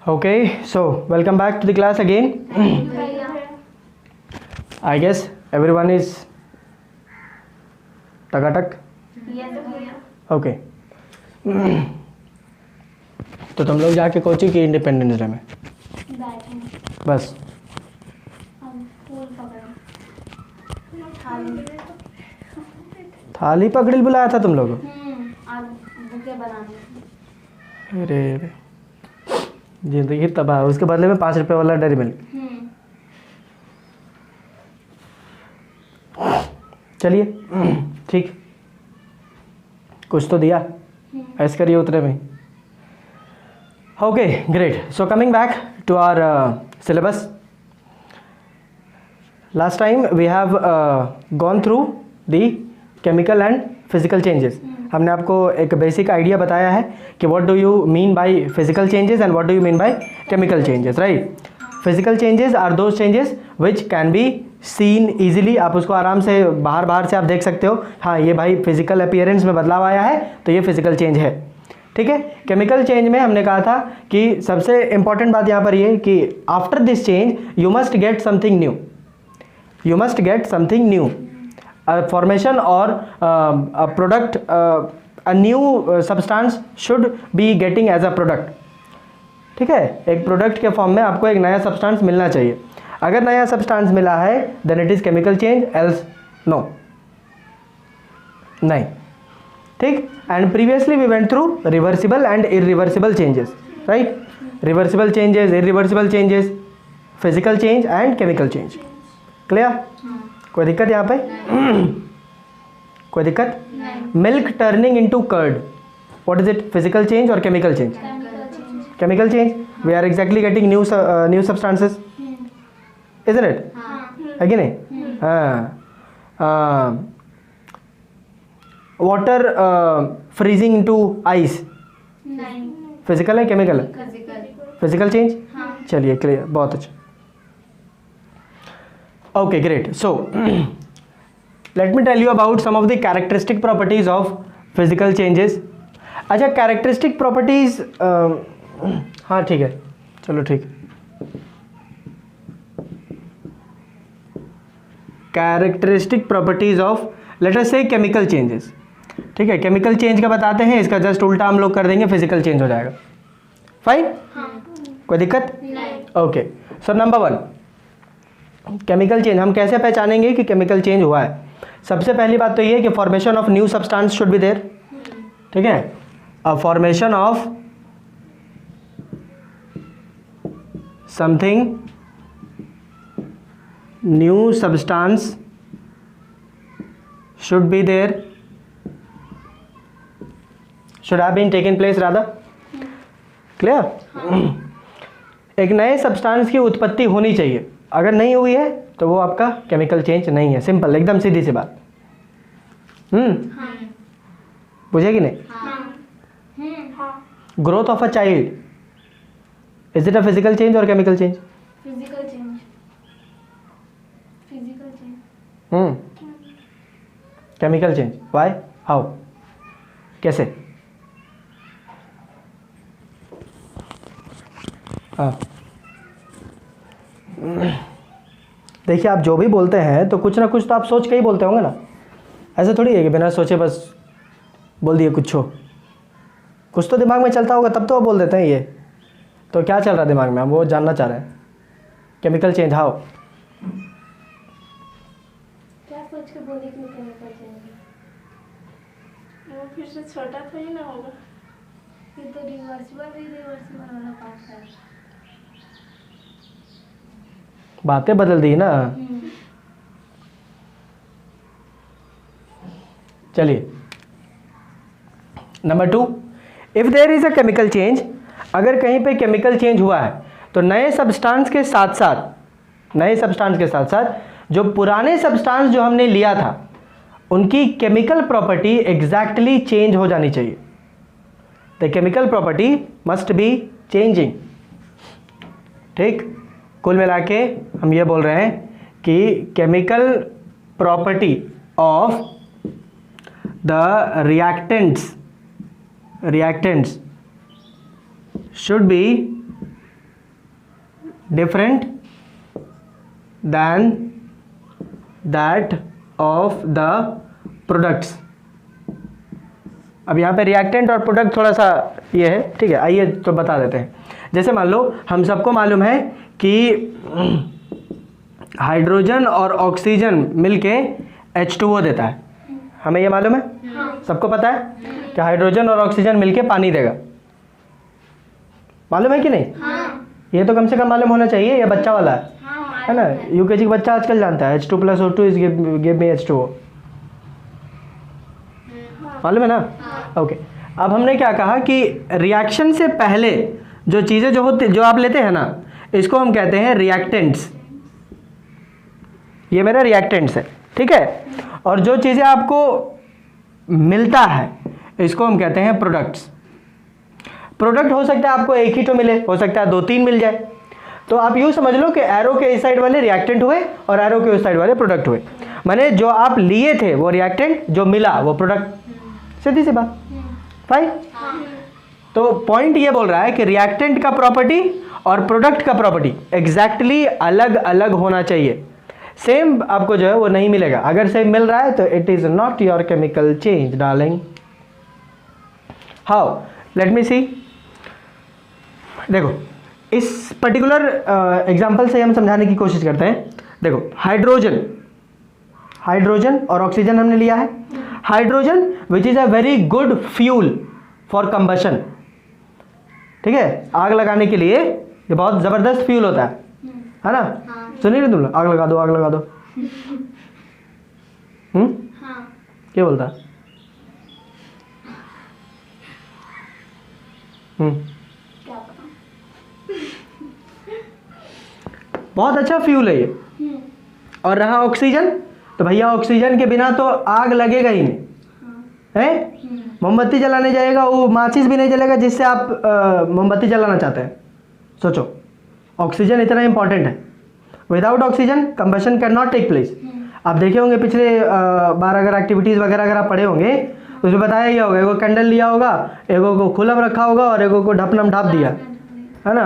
Okay, so welcome back to the class again. I guess everyone is Takatak. Okay. तो तुम लोग जाके coaching की इंडिपेंडेंस डे में बस थाली पकड़ी बुलाया था तुम लोग. अरे जिंदगी तबाह. उसके बदले में 5 रुपये वाला डेयरी मिल्क. चलिए ठीक, कुछ तो दिया. ऐसे करिए उतरे में. Okay great. So coming back to our syllabus. Last time we have gone through the chemical and physical changes. हमने आपको एक बेसिक आइडिया बताया है कि what do you mean by physical changes and what do you mean by chemical changes, right? Physical changes are those changes which can be seen easily. आप उसको आराम से बाहर से आप देख सकते हो. हाँ, ये भाई फिजिकल अपीयरेंस में बदलाव आया है तो ये फिजिकल चेंज है. ठीक है. केमिकल चेंज में हमने कहा था कि सबसे इंपॉर्टेंट बात यहाँ पर ये कि after this change you must get something new. You must get something new, a formation or a product, a new substance should be getting as a product. ठीक है. एक प्रोडक्ट के फॉर्म में आपको एक नया सब्सटेंस मिलना चाहिए. अगर नया सब्सटेंस मिला है then it is chemical change, else no, नहीं. ठीक. And previously we went through reversible and irreversible changes, right. Reversible changes, irreversible changes, physical change and chemical change. Clear. कोई दिक्कत यहाँ पे? कोई दिक्कत? Milk turning into curd, what is it? Physical change और chemical change? Chemical change. We are exactly getting new substances, isn't it? है कि नहीं? हाँ. Water freezing into ice, physical है केमिकल है? Physical change. चलिए क्लियर, बहुत अच्छा. Okay, great. So let me tell you about some of the characteristic properties of physical changes. अच्छा, characteristic properties, हाँ ठीक है, चलो ठीक. Characteristic properties of let us say chemical changes. ठीक है. केमिकल चेंज का बताते हैं, इसका जस्ट उल्टा हम लोग कर देंगे, फिजिकल चेंज हो जाएगा. फाइन. कोई दिक्कत? Okay. So number 1, chemical change. हम कैसे पहचानेंगे कि केमिकल चेंज हुआ है? सबसे पहली बात तो ये है कि formation of new substance should be there. ठीक है. A formation of something new substance should be there, should have been taken place rather. Clear. एक नए सब्सटेंस की उत्पत्ति होनी चाहिए. अगर नहीं हुई है तो वो आपका केमिकल चेंज नहीं है. सिंपल, एकदम सीधी सी बात. बुझे कि नहीं? Growth of a child, is it a physical change और chemical change? Physical change. Physical change. Chemical change. Why? How? कैसे? हाँ, देखिए आप जो भी बोलते हैं तो कुछ ना कुछ तो आप सोच के ही बोलते होंगे ना. ऐसे थोड़ी है कि बिना सोचे बस बोल दिए कुछ तो दिमाग में चलता होगा तब तो वो बोल देते हैं. ये तो क्या चल रहा है दिमाग में, हम वो जानना चाह रहे हैं. Chemical change how? क्या सोच के बोले कि केमिकल चेंज? वो फिर से छोटा थोड़ी ना होगा. ये तो रिवर्सिबल वाला पार्ट है. बातें बदल दी ना. चलिए number 2, if there is a chemical change. अगर कहीं पे केमिकल चेंज हुआ है तो नए सब्सटेंस के साथ साथ जो पुराने सब्सटेंस जो हमने लिया था उनकी केमिकल प्रॉपर्टी एग्जैक्टली चेंज हो जानी चाहिए. The chemical property must be changing. ठीक. कुल मिला के हम ये बोल रहे हैं कि chemical property of the reactants should be different than that of the products। अब यहाँ पे रिएक्टेंट और प्रोडक्ट थोड़ा सा ये है, ठीक है, आइए तो बता देते हैं। जैसे मान लो हम सबको मालूम है कि हाइड्रोजन और ऑक्सीजन मिलके H2O देता है, हमें ये मालूम है, सबको पता है कि हाइड्रोजन और ऑक्सीजन मिलके पानी देगा, मालूम है कि नहीं? ये तो कम से कम मालूम होना चाहिए, ये बच्चा वाला है ना, यूकेजी का बच्चा आजकल जानता है H2+O2 is give me H2O, मालूम है ना? ओके, अब हमने क्या कहा कि रिएक्शन से पहले जो चीज़ें जो आप लेते हैं ना, इसको हम कहते हैं रिएक्टेंट्स। ये मेरा रिएक्टेंट्स है, ठीक है। और जो चीज़ें आपको मिलता है इसको हम कहते हैं प्रोडक्ट्स। प्रोडक्ट हो सकता है आपको एक ही तो मिले, हो सकता है 2-3 मिल जाए। तो आप यूँ समझ लो कि एरो के इस साइड वाले रिएक्टेंट हुए और एरो के उस साइड वाले प्रोडक्ट हुए, माने जो आप लिए थे वो रिएक्टेंट, जो मिला वो प्रोडक्ट। सीधी सी बात, फाइन। तो पॉइंट ये बोल रहा है कि रिएक्टेंट का प्रॉपर्टी और प्रोडक्ट का प्रॉपर्टी एग्जैक्टली अलग अलग होना चाहिए। सेम आपको जो है वो नहीं मिलेगा। अगर सेम मिल रहा है तो it is not your chemical change darling. How, let me see. देखो इस पर्टिकुलर एग्जांपल से हम समझाने की कोशिश करते हैं। देखो हाइड्रोजन और ऑक्सीजन हमने लिया है। Hydrogen which is a very good fuel for combustion, ठीक है, आग लगाने के लिए ये बहुत जबरदस्त फ्यूल होता है ना? सुनिए तुम लोग, आग लगा दो, आग लगा दो। क्या बोलता? बहुत अच्छा फ्यूल है ये। और रहा ऑक्सीजन, तो भैया ऑक्सीजन के बिना तो आग लगेगा ही नहीं, है? मोमबत्ती जलाने जाएगा, वो माचिस भी नहीं जलेगा जिससे आप मोमबत्ती जलाना चाहते हैं। सोचो, ऑक्सीजन इतना इंपॉर्टेंट है। Without oxygen combustion can not take place. आप देखे होंगे पिछले बार अगर एक्टिविटीज़ वगैरह अगर आप पढ़े होंगे तो उसमें बताया गया होगा, एगो कैंडल लिया होगा, एगो को खुला रखा होगा और एगो को ढपनम ढाप दिया, है ना?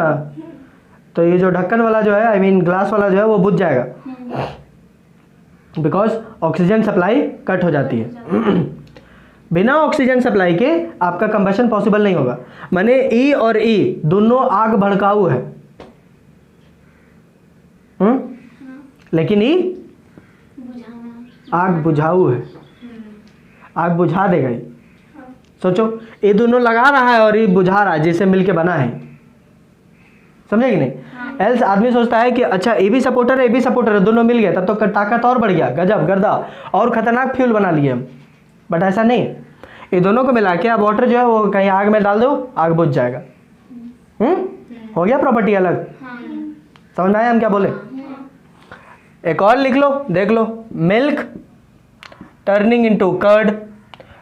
तो ये जो ढक्कन वाला जो है, आई मीन ग्लास वाला जो है, वो बुझ जाएगा बिकॉज ऑक्सीजन सप्लाई कट हो जाती है। बिना ऑक्सीजन सप्लाई के आपका कंबशन पॉसिबल नहीं होगा। माने ई और ई दोनों आग भड़काऊ है, लेकिन ई आग बुझाऊ है, आग बुझा देगा ये। सोचो, ये दोनों लगा रहा है और ये बुझा रहा है, जिससे मिलके बना है, समझे कि नहीं? एल्स आदमी सोचता है कि अच्छा ए भी सपोर्टर है, ए भी सपोर्टर है, दोनों मिल गए तब तो ताकत और बढ़ गया, गजब गर्दा और खतरनाक फ्यूल बना लिए हम। बट ऐसा नहीं, ये दोनों को मिला के आप वाटर जो है वो कहीं आग में डाल दो, आग बुझ जाएगा। हो गया प्रॉपर्टी अलग। समझ में आया हम क्या बोले? एक और लिख लो, देख लो, milk turning into curd.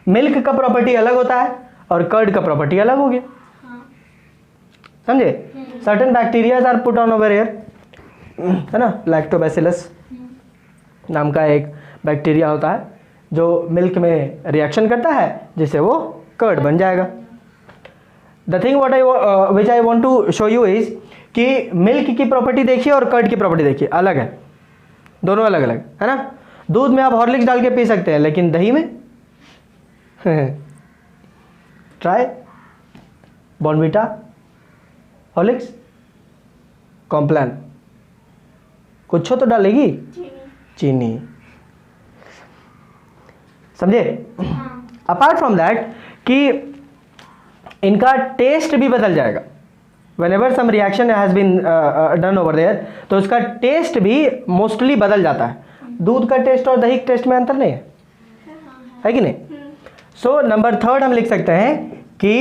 Milk का प्रॉपर्टी अलग होता है और कर्ड का प्रॉपर्टी अलग हो गया, समझे? Certain bacterias are put on over air, है ना? लैक्टोबैसिलस नाम का एक बैक्टीरिया होता है जो मिल्क में रिएक्शन करता है जिससे वो कर्ड बन जाएगा। The thing which I want to show you is कि मिल्क की प्रॉपर्टी देखिए और कर्ड की प्रॉपर्टी देखिए, अलग है, दोनों अलग अलग, है ना? दूध में आप हॉर्लिक्स डाल के पी सकते हैं, लेकिन दही में ट्राई बॉर्नवीटा, हॉर्लिक्स, कॉम्प्लान, कुछ तो डालेगी चीनी, समझे? अपार्ट फ्रॉम दैट कि इनका टेस्ट भी बदल जाएगा। Whenever some reaction has been done over there, तो उसका टेस्ट भी मोस्टली बदल जाता है। दूध का टेस्ट और दही के टेस्ट में अंतर नहीं है कि नहीं? सो नंबर 3 हम लिख सकते हैं कि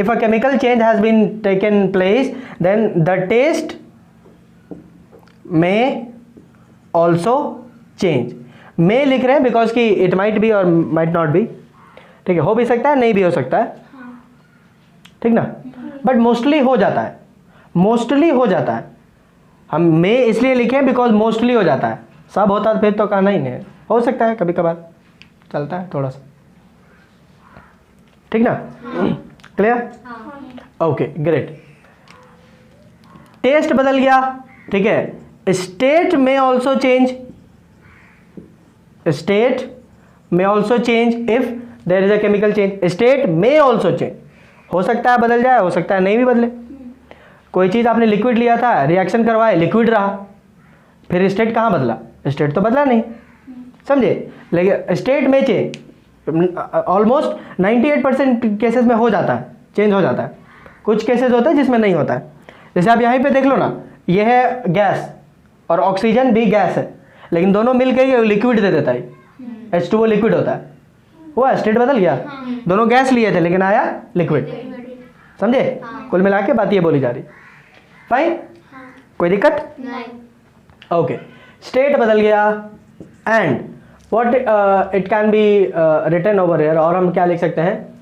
if a chemical change has been taken place then the taste में ऑल्सो चेंज। में लिख रहे हैं बिकॉज कि इट माइट बी और माइट नॉट बी, ठीक है, हो भी सकता है, नहीं भी हो सकता है, ठीक ना? बट मोस्टली हो जाता है, मोस्टली हो जाता है। हम में इसलिए लिखे बिकॉज मोस्टली हो जाता है, सब होता है फिर तो कहना ही नहीं, हो सकता है कभी कभार चलता है थोड़ा सा, ठीक ना? क्लियर? Okay great. टेस्ट बदल गया, ठीक है। स्टेट में ऑल्सो चेंज, स्टेट में also change if there is a chemical change. State में ऑल्सो चेंज, हो सकता है बदल जाए, हो सकता है नहीं भी बदले। कोई चीज़ आपने लिक्विड लिया था, रिएक्शन करवाए, लिक्विड रहा, फिर स्टेट कहाँ बदला? स्टेट तो बदला नहीं, समझे। लेकिन स्टेट में चेंज ऑलमोस्ट 98% केसेस में हो जाता है, चेंज हो जाता है। कुछ केसेस होते हैं जिसमें नहीं होता है। जैसे आप यहाँ पे देख लो ना, ये है गैस और ऑक्सीजन भी गैस है, लेकिन दोनों मिलकर लिक्विड दे देता है, H2O लिक्विड होता है। हुआ, स्टेट बदल गया। दोनों गैस लिए थे लेकिन आया लिक्विड, समझे। कुल मिला के बात ये बोली जा रही। फाइन, कोई दिक्कत नहीं। ओके, स्टेट बदल गया and what it can be written over here. और हम क्या लिख सकते हैं?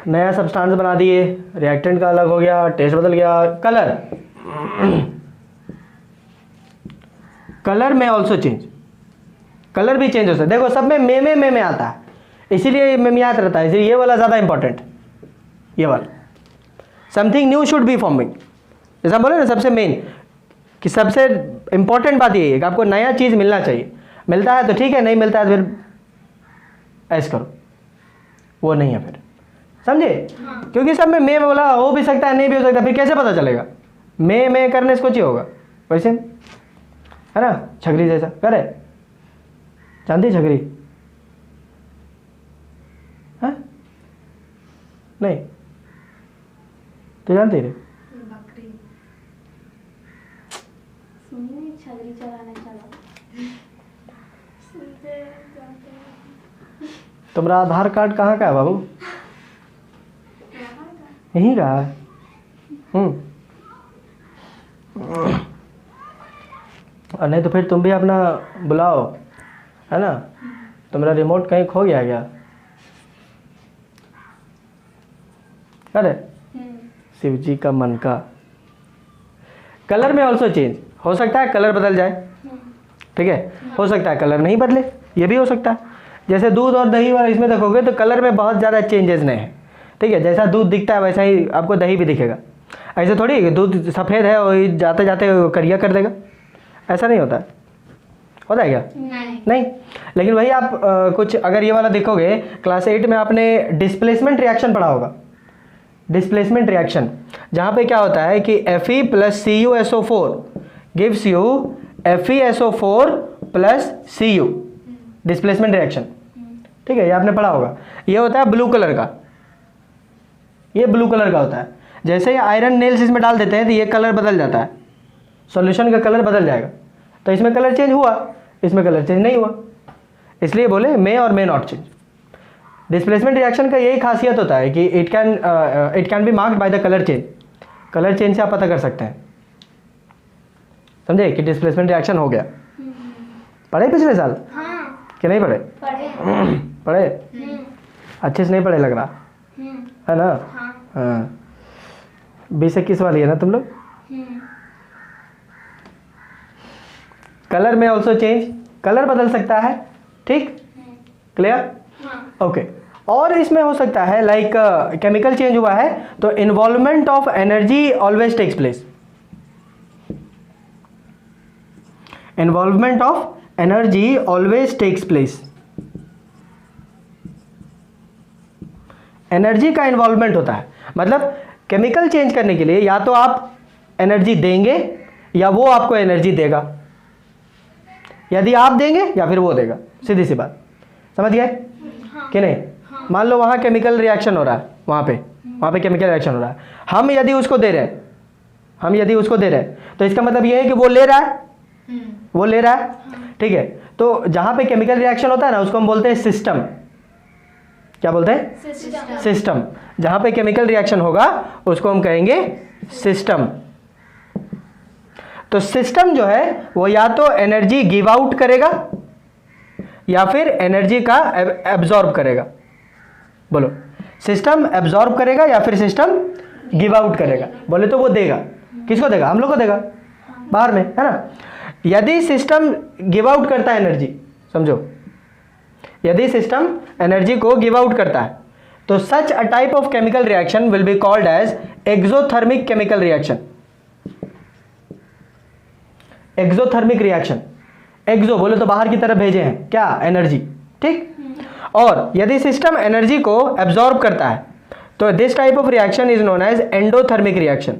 नया सब्सटेंस बना दिए, रिएक्टेंट का अलग हो गया, टेस्ट बदल गया। कलर, कलर में ऑल्सो चेंज, कलर भी चेंज हो सकता है। देखो सब में में आता है, इसीलिए में याद रहता है, इसलिए ये वाला ज़्यादा इंपॉर्टेंट, ये वाला। Something new should be forming, जैसा बोले ना सबसे मेन कि सबसे इंपॉर्टेंट बात ये है कि आपको नया चीज़ मिलना चाहिए। मिलता है तो ठीक है, नहीं मिलता है तो फिर ऐसे करो, वो नहीं है फिर, समझे। क्योंकि सब में बोला, हो भी सकता है नहीं भी हो सकता, फिर कैसे पता चलेगा? में करने से कुछ ही होगा, वैसे है ना। छगरी जैसा करे, जानती छगरी? हाँ नहीं तो जानती रे? बकरी सुनिए, छगरी चलाने चला सुनते जानते हैं। तुम्हारा आधार कार्ड कहाँ का है बाबू? यहीं का है। और नहीं तो फिर तुम भी अपना बुलाओ, है ना। तुम्हारा रिमोट कहीं खो गया क्या? अरे शिव जी का मन का। कलर में ऑल्सो चेंज, हो सकता है कलर बदल जाए, ठीक है। हो सकता है कलर नहीं बदले, ये भी हो सकता है। जैसे दूध और दही वाला इसमें देखोगे तो कलर में बहुत ज़्यादा चेंजेस नहीं है, ठीक है। जैसा दूध दिखता है वैसा ही आपको दही भी दिखेगा। ऐसे थोड़ी कि दूध सफ़ेद है और जाते जाते करिया कर देगा, ऐसा नहीं होता है। होता है क्या? नहीं। लेकिन वही आप कुछ अगर ये वाला देखोगे, क्लास 8 में आपने डिस्प्लेसमेंट रिएक्शन पढ़ा होगा। डिस्प्लेसमेंट रिएक्शन जहाँ पे क्या होता है कि Fe + CuSO4 gives you FeSO4 + Cu, displacement reaction, ठीक है। ये आपने पढ़ा होगा। ये होता है ब्लू कलर का, ये ब्लू कलर का होता है। जैसे ही आयरन नेल्स इसमें डाल देते हैं तो ये कलर बदल जाता है, सॉल्यूशन का कलर बदल जाएगा। तो इसमें कलर चेंज हुआ, इसमें कलर चेंज नहीं हुआ, इसलिए बोले मे or may not change. Displacement reaction का यही खासियत होता है कि it can B marked by the colour change. Colour change से आप पता कर सकते हैं, समझे कि डिस्प्लेसमेंट रिएक्शन हो गया। पढ़े पिछले साल? हाँ। कि नहीं पढ़े? पढ़े? अच्छे से नहीं पढ़े लग रहा है ना। हाँ 20-21 वाली है ना तुम लोग। कलर में ऑल्सो चेंज, कलर बदल सकता है, ठीक, क्लियर, ओके। और इसमें हो सकता है लाइक केमिकल चेंज हुआ है तो involvement of energy always takes place. Involvement of energy always takes place, energy का इन्वॉल्वमेंट होता है। मतलब केमिकल चेंज करने के लिए या तो आप एनर्जी देंगे या वो आपको एनर्जी देगा, यदि आप देंगे या फिर वो देगा, सीधी सी बात, समझ गए कि नहीं। मान लो वहाँ केमिकल रिएक्शन हो रहा है, वहाँ पे केमिकल रिएक्शन हो रहा है, हम यदि उसको दे रहे हैं, तो इसका मतलब ये है कि वो ले रहा है, ठीक है। तो जहाँ पे केमिकल रिएक्शन होता है ना उसको हम बोलते हैं सिस्टम। क्या बोलते हैं? सिस्टम। जहाँ पे केमिकल रिएक्शन होगा उसको हम कहेंगे सिस्टम। तो सिस्टम जो है वो या तो एनर्जी गिव आउट करेगा या फिर एनर्जी का एब्जॉर्ब करेगा। बोलो, सिस्टम एब्जॉर्ब करेगा या फिर सिस्टम गिव आउट करेगा? बोले तो वो देगा, किसको देगा? हम लोग को देगा, बाहर में, है ना। यदि सिस्टम गिव आउट करता है एनर्जी, समझो, यदि सिस्टम एनर्जी को गिव आउट करता है तो such a type of chemical reaction will be called as exothermic chemical reaction. Exothermic reaction, exo बोले तो बाहर की तरफ भेजे हैं क्या, एनर्जी, ठीक। और यदि सिस्टम एनर्जी को एब्जॉर्ब करता है तो this type of reaction is known as endothermic reaction.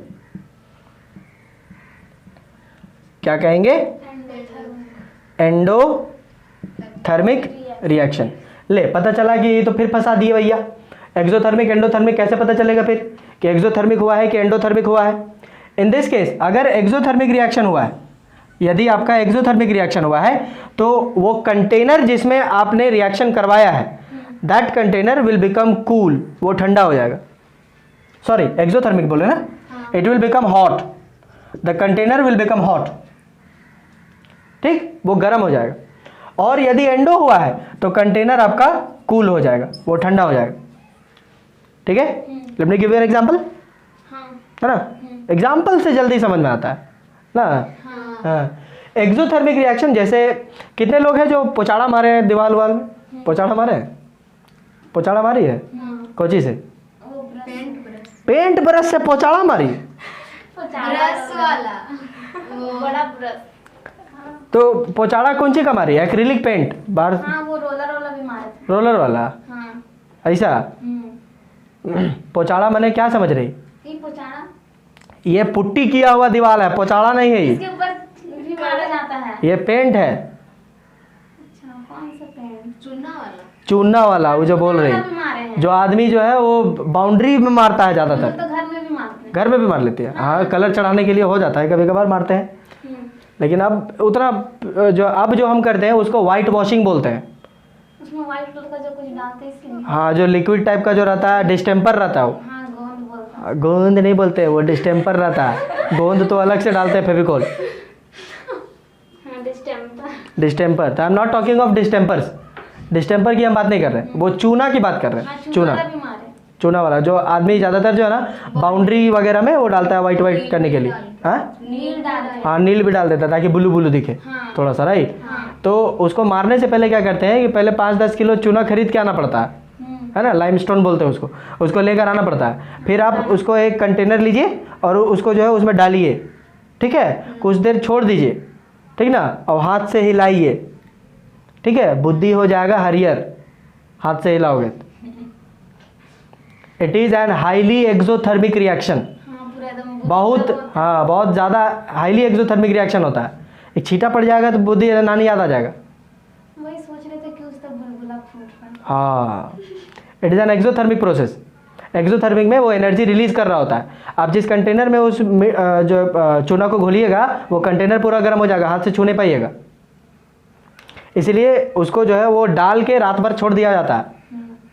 क्या कहेंगे, एंडोथर्मिक रिएक्शन। ले पता चला कि ये तो फिर फंसा दिए भैया, एक्सोथर्मिक एंडोथर्मिक कैसे पता चलेगा फिर कि एक्सोथर्मिक हुआ है कि एंडोथर्मिक हुआ है। इन दिस केस अगर एक्सोथर्मिक रिएक्शन हुआ है, यदि आपका एक्सोथर्मिक रिएक्शन हुआ है तो वो कंटेनर जिसमें आपने रिएक्शन करवाया है that container will become cool, वो ठंडा हो जाएगा। सॉरी एक्सोथर्मिक बोले ना, it will become hot, the container will become hot, ठीक, वो गर्म हो जाएगा। और यदि एंडो हुआ है तो कंटेनर आपका कूल हो जाएगा, वो ठंडा हो जाएगा, ठीक है। Late me give you an example, है ना, एग्जांपल से जल्दी समझ में आता है ना। हाँ, एक्सोथर्मिक रिएक्शन जैसे कितने लोग हैं जो पोचाड़ा मारे हैं दीवार वाल में, पोचाड़ा मारे हैं, पोचाड़ा मारी है कोची से, पेंट ब्रश से पोचाड़ा मारी, ब्रश वाला वो बड़ा ब्रश। तो पोचाड़ा कौन सी का मारी, एक्रिलिक पेंट बाहर, हाँ वो रोलर वाला भी मारे थे। रोलर वाला, हाँ। ऐसा पोचाड़ा मैंने क्या समझ रही, ये पोचाड़ा, ये पुट्टी किया हुआ दीवार है, पोचाड़ा नहीं है इसके ऊपर भी मारा जाता है। ये पेंट है। अच्छा कौन सा पेंट, चूना वाला, चूना वाला, वो जो बोल रही, भी मारे हैं। जो आदमी जो है वो बाउंड्री में मारता है ज्यादातर, तो घर में भी मारते हैं। घर में भी मार लेती है, हाँ कलर चढ़ाने के लिए हो जाता है, कभी कभार मारते हैं। लेकिन अब उतना जो हम करते हैं उसको वाइट वॉशिंग बोलते हैं। उसमें व्हाइट कलर का जो कुछ डालते हैं इसके लिए। हाँ जो लिक्विड टाइप का जो रहता है, डिस्टेम्पर रहता है वो, हाँ गोंद बोलता है। गोंद नहीं बोलते, वो डिस्टेम्पर रहता है, गोंद तो अलग से डालते हैं फेविकोल, हाँ डिस्टेम्पर, डिस्टेम्पर। तो I am not talking of distempers, distemper की हम बात नहीं कर रहे, वो चूना की बात कर रहे हैं, चूना, वाला भी मारे। चूना वाला जो आदमी ज़्यादातर जो है ना बाउंड्री वगैरह में वो डालता है वाइट वाइट करने के लिए। हाँ नील डालते हैं। हाँ नील भी डाल देता है ताकि ब्लू ब्लू दिखे हाँ। थोड़ा सा, राइट। हाँ। तो उसको मारने से पहले क्या करते हैं कि पहले 5-10 किलो चूना खरीद के आना पड़ता है ना, लाइमस्टोन बोलते हैं उसको, उसको लेकर आना पड़ता है। फिर आप उसको एक कंटेनर लीजिए और उसको जो है उसमें डालिए, ठीक है, कुछ देर छोड़ दीजिए, ठीक ना, और हाथ से हिलाइए, ठीक है, बुद्धि हो जाएगा हरियर, हाथ से हिलाओगे। It is an highly exothermic reaction, बहुत हाँ बहुत ज़्यादा हाईली एक्सोथर्मिक रिएक्शन होता है। एक छींटा पड़ जाएगा तो बुद्धि नानी याद आ जाएगा। वही सोच रहे थे कि उस तक बुलबुला फूट रहा। हाँ it is N exothermic process. Exothermic में वो एनर्जी रिलीज कर रहा होता है। आप जिस कंटेनर में उस जो चूना को घोलिएगा वो कंटेनर पूरा गर्म हो जाएगा, हाथ से छू नहीं पाइएगा, इसलिए उसको जो है वो डाल के रात भर छोड़ दिया जाता है,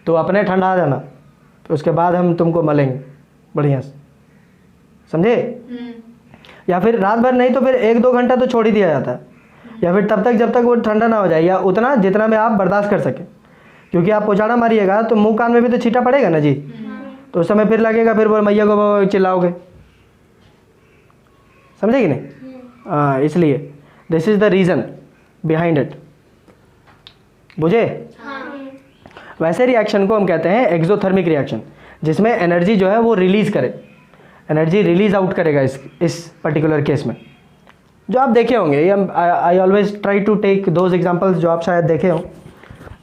तो अपने ठंडा आ जाना, उसके बाद हम तुमको मलेंगे बढ़िया से, समझे। या फिर रात भर नहीं तो फिर 1-2 घंटा तो छोड़ ही दिया जाता है, या फिर तब तक जब तक वो ठंडा ना हो जाए, या उतना जितना में आप बर्दाश्त कर सकें, क्योंकि आप पोचाड़ा मारिएगा तो मुंह कान में भी तो छींटा पड़ेगा ना जी, तो उस समय फिर लगेगा, फिर वो मैया को चिल्लाओगे, समझे कि नहीं। हाँ इसलिए this is the reason behind it, बुझे। वैसे रिएक्शन को हम कहते हैं एक्सोथर्मिक रिएक्शन, जिसमें एनर्जी जो है वो रिलीज़ करे, एनर्जी रिलीज आउट करेगा इस पर्टिकुलर केस में, जो आप देखे होंगे। ये I always try to take those examples जो आप शायद देखे हो।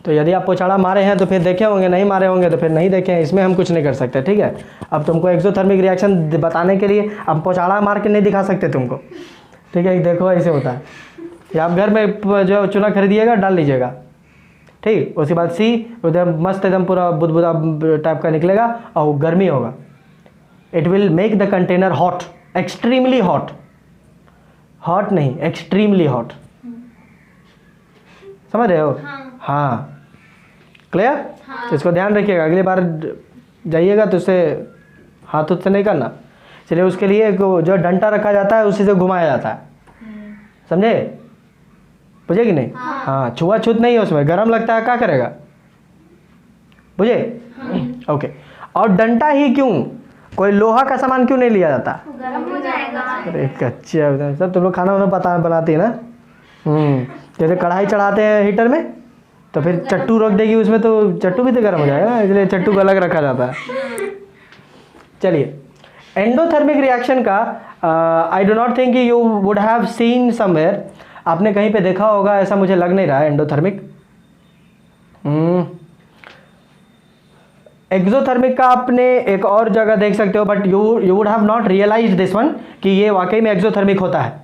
तो यदि आप पोचाड़ा मारे हैं तो फिर देखे होंगे, नहीं मारे होंगे तो फिर नहीं देखे हैं, इसमें हम कुछ नहीं कर सकते, ठीक है। अब तुमको एक्सोथर्मिक रिएक्शन बताने के लिए अब पोचाड़ा मार के नहीं दिखा सकते तुमको, ठीक है। देखो ऐसे होता है, या आप घर में जो चूना खरीदिएगा डाल लीजिएगा, ठीक, उसके बाद सी उधर मस्त एकदम पूरा बुदबुदा टाइप का निकलेगा और गर्मी होगा। It will make the container hot, extremely hot, hot नहीं एक्सट्रीमली हॉट, समझ रहे हो। हाँ क्लियर। तो इसको ध्यान रखिएगा, अगली बार जाइएगा तो उससे हाथ से नहीं करना, चलिए उसके लिए जो डंटा रखा जाता है उसी से घुमाया जाता है, समझे, बुझे कि नहीं। हाँ छुआछूत नहीं है उसमें, गर्म लगता है क्या करेगा, बुझे। ओके, और डंटा ही क्यों, कोई लोहा का सामान क्यों नहीं लिया जाता, गर्म हो जाएगा। अरे कच्चे सब तुम लोग खाना वाना पता बनाती है ना। जैसे कढ़ाई चढ़ाते हैं हीटर में तो फिर चट्टू रख देगी उसमें, तो चट्टू भी तो गर्म हो जाएगा, इसलिए चट्टू को अलग रखा जाता है। चलिए एंडोथर्मिक रिएक्शन का I do not think you would have seen somewhere, आपने कहीं पे देखा होगा ऐसा मुझे लग नहीं रहा है एंडोथर्मिक। एक्सोथर्मिक का आपने एक और जगह देख सकते हो, but you would have not realize this one कि ये वाकई में एक्सोथर्मिक होता है।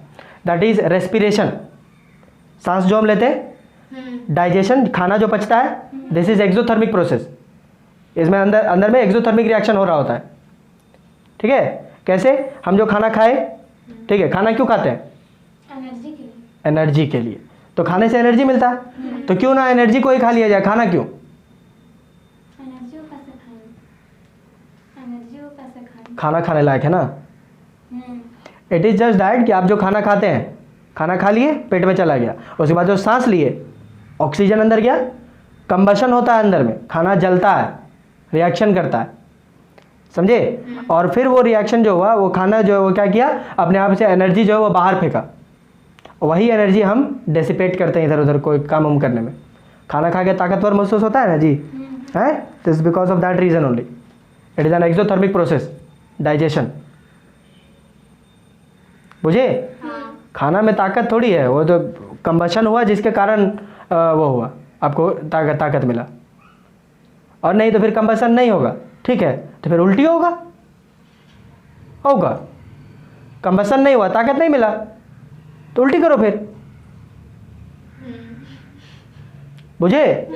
दैट इज रेस्पिरेशन, सांस जो हम लेते हैं, डाइजेशन, खाना जो पचता है, दिस इज एक्सोथर्मिक प्रोसेस। इसमें अंदर में एक्सोथर्मिक रिएक्शन हो रहा होता है। ठीक है, कैसे? हम जो खाना खाए, ठीक है, खाना क्यों खाते हैं? एनर्जी के लिए। एनर्जी के लिए। तो खाने से एनर्जी मिलता है, तो क्यों ना एनर्जी को ही खा लिया जाए, खाना क्यों? एनर्जी को कैसे खाएं? एनर्जी को कैसे खाएं? खाना खाने लायक है ना। इट इज जस्ट दैट कि आप जो खाना खाते हैं, खाना खा लिए, पेट में चला गया, उसके बाद जो सांस लिए, ऑक्सीजन अंदर गया, कंबशन होता है अंदर में, खाना जलता है, रिएक्शन करता है, समझे? और फिर वो रिएक्शन जो हुआ, वो खाना जो है वो क्या किया, अपने आप से एनर्जी जो है वो बाहर फेंका। वही एनर्जी हम डेसिपेट करते हैं इधर उधर कोई काम हम करने में। खाना खा के ताकतवर महसूस होता है ना जी, है? This because of that reason only. It is an exothermic process, digestion. बुझे? खाना में ताकत थोड़ी है, वो तो कंबशन हुआ जिसके कारण वो हुआ, आपको ताकत मिला। और नहीं तो फिर कंबशन नहीं होगा, ठीक है, तो फिर उल्टी होगा। कंबशन नहीं हुआ, ताकत नहीं मिला, तो उल्टी करो फिर। बुझे?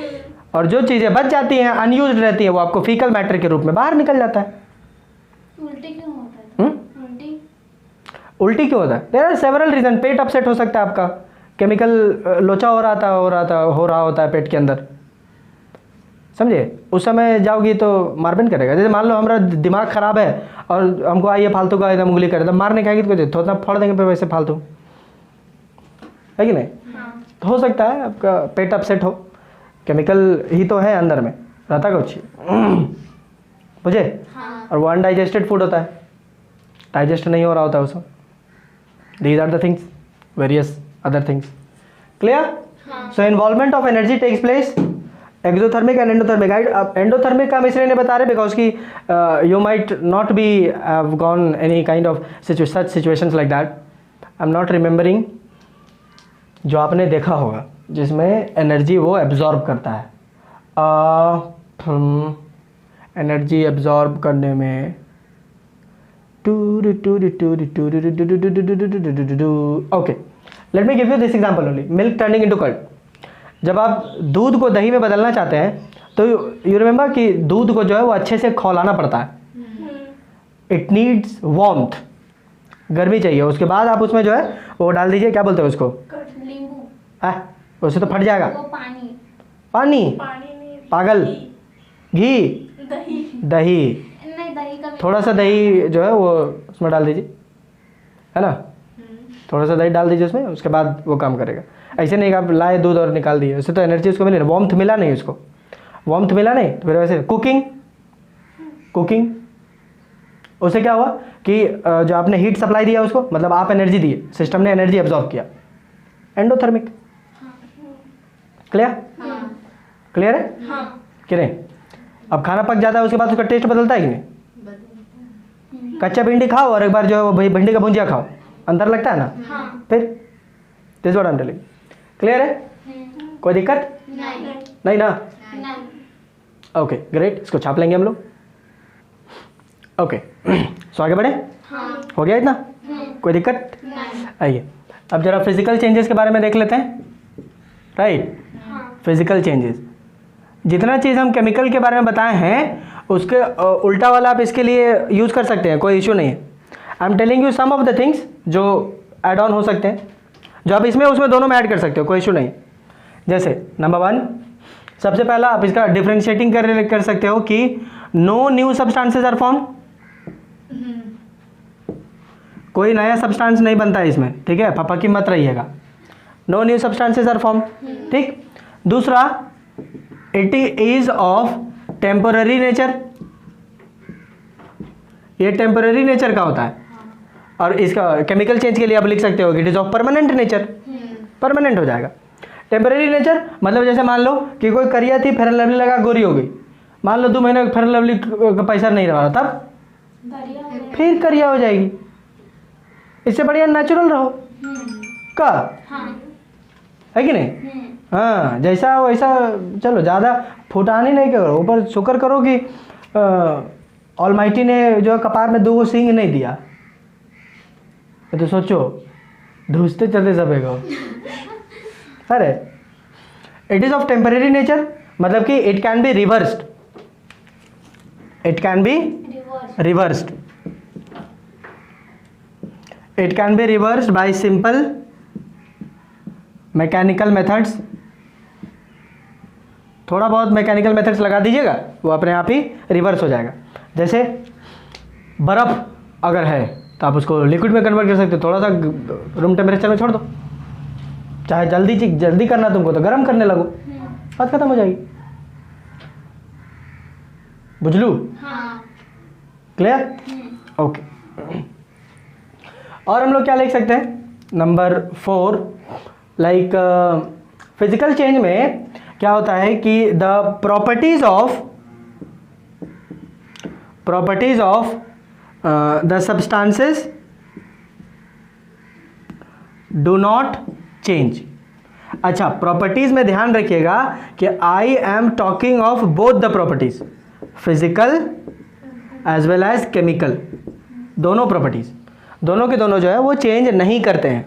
और जो चीज़ें बच जाती हैं, अनयूज्ड रहती हैं, वो आपको फीकल मैटर के रूप में बाहर निकल जाता है। उल्टी क्यों होता है? उल्टी क्यों होता है? There are several reason. पेट अपसेट हो सकता है आपका, केमिकल लोचा हो रहा होता है पेट के अंदर, समझे? उस समय जाओगी तो मारबेन करेगा। जैसे मान लो हमारा दिमाग खराब है और हमको आइए फालतू का एकदम उंगली करे, तो मारने खाएंगे तो थोड़ा फोड़ देंगे पे वैसे फालतू, है कि नहीं? तो हो सकता है आपका पेट अपसेट हो, केमिकल ही तो है अंदर में, रहता कुछ बुझे? और वो अनडाइजेस्टेड फूड होता है, डाइजेस्ट नहीं हो रहा होता है उसमें। These are the things, various other things. Clear? So involvement of energy takes place exothermic and endothermic. Endothermic का हम इसलिए नहीं बता रहे बिकॉज की you might not be have gone any kind of such situations like that. I am not remembering जो आपने देखा होगा जिसमें एनर्जी वो एब्जॉर्ब करता है। एनर्जी एब्जॉर्ब करने में okay, let me give you this example only. Milk turning into curd. जब आप दूध को दही में बदलना चाहते हैं तो यू रिमेंबर कि दूध को जो है वो अच्छे से खौलाना पड़ता है। इट नीड्स वार्मथ, गर्मी चाहिए। उसके बाद आप उसमें जो है वो डाल दीजिए, क्या बोलते हैं उसको? नींबू। उससे तो फट जाएगा। वो पानी। पानी? पागल, घी, दही। नहीं, दही का थोड़ा सा दही जो है वो उसमें डाल दीजिए, है ना? थोड़ा सा दही डाल दीजिए उसमें, उसके बाद वो काम करेगा। ऐसे नहीं कि आप लाए दूध और निकाल दिए, उससे तो एनर्जी उसको मिली, वार्मथ मिला नहीं उसको, वार्मथ मिला नहीं, तो फिर वैसे कुकिंग उससे क्या हुआ कि जो आपने हीट सप्लाई दिया उसको, मतलब आप एनर्जी दिए, सिस्टम ने एनर्जी एब्जॉर्ब किया, एंडोथर्मिक। क्लियर है कि नहीं? अब खाना पक जाता है, उसके बाद उसका टेस्ट बदलता है कि नहीं? कच्चा भिंडी खाओ और एक बार जो है वो भिंडी का भुंजिया खाओ, अंतर लगता है ना? फिर this what I am telling. Clear है? कोई दिक्कत नहीं ना? ओके ग्रेट, इसको छाप लेंगे हम लोग। ओके सो आगे बढ़े? हो गया इतना? कोई दिक्कत? आइए अब जरा फिजिकल चेंजेस के बारे में देख लेते हैं। राइट, फिजिकल चेंजेस, जितना चीज़ हम केमिकल के बारे में बताए हैं उसके उल्टा वाला आप इसके लिए यूज़ कर सकते हैं, कोई इशू नहीं है। I am telling you some of the things जो ऐड ऑन हो सकते हैं, जो आप इसमें उसमें दोनों में ऐड कर सकते हो, कोई इशू नहीं। जैसे नंबर 1, सबसे पहला आप इसका डिफ्रेंशिएटिंग कर सकते हो कि no new substances are form. कोई नया सब्सटेंस नहीं बनता है इसमें, ठीक है? पापा की मत रहिएगा। No new substances are form, ठीक। दूसरा, it is of temporary nature. ये टेम्पोररी नेचर का होता है। और इसका केमिकल चेंज के लिए आप लिख सकते हो कि it is of permanent nature, permanent हो जाएगा। टेम्पररी नेचर मतलब जैसे मान लो कि कोई करिया थी, फेयर एंड लवली लगा, गोरी हो गई। मान लो 2 महीने फेयर एंड लवली का पैसा नहीं रहा, तब बढ़िया हो गया। फिर करिया हो जाएगी। इससे बढ़िया नेचुरल रहो का, हाँ। है कि नहीं? हाँ, जैसा वैसा चलो, ज़्यादा फुटानी नहीं करो, ऊपर शुक्र करो कि ऑलमाइटी ने जो कपार में 2 सींग नहीं दिया। तो सोचो धूसते चलते सबेगा। अरे it is of temporary nature, मतलब कि it can be reversed, it can be reverse. reversed, it can be reversed by simple mechanical methods। थोड़ा बहुत मैकेनिकल मेथड्स लगा दीजिएगा, वो अपने आप ही रिवर्स हो जाएगा। जैसे बर्फ़ अगर है तो आप उसको लिक्विड में कन्वर्ट कर सकते हो, थोड़ा सा रूम टेम्परेचर में छोड़ दो, चाहे जल्दी करना तुमको तो गर्म करने लगो, बात खत्म हो जाएगी। बुझलू? हाँ। क्लियर? ओके। और हम लोग क्या लिख सकते हैं? नंबर 4, लाइक फिजिकल चेंज में क्या होता है कि the properties of the substances do not change. अच्छा, प्रॉपर्टीज में ध्यान रखिएगा कि I am talking of both the properties, physical as well as chemical, दोनों प्रॉपर्टीज, दोनों के दोनों जो है वो चेंज नहीं करते हैं।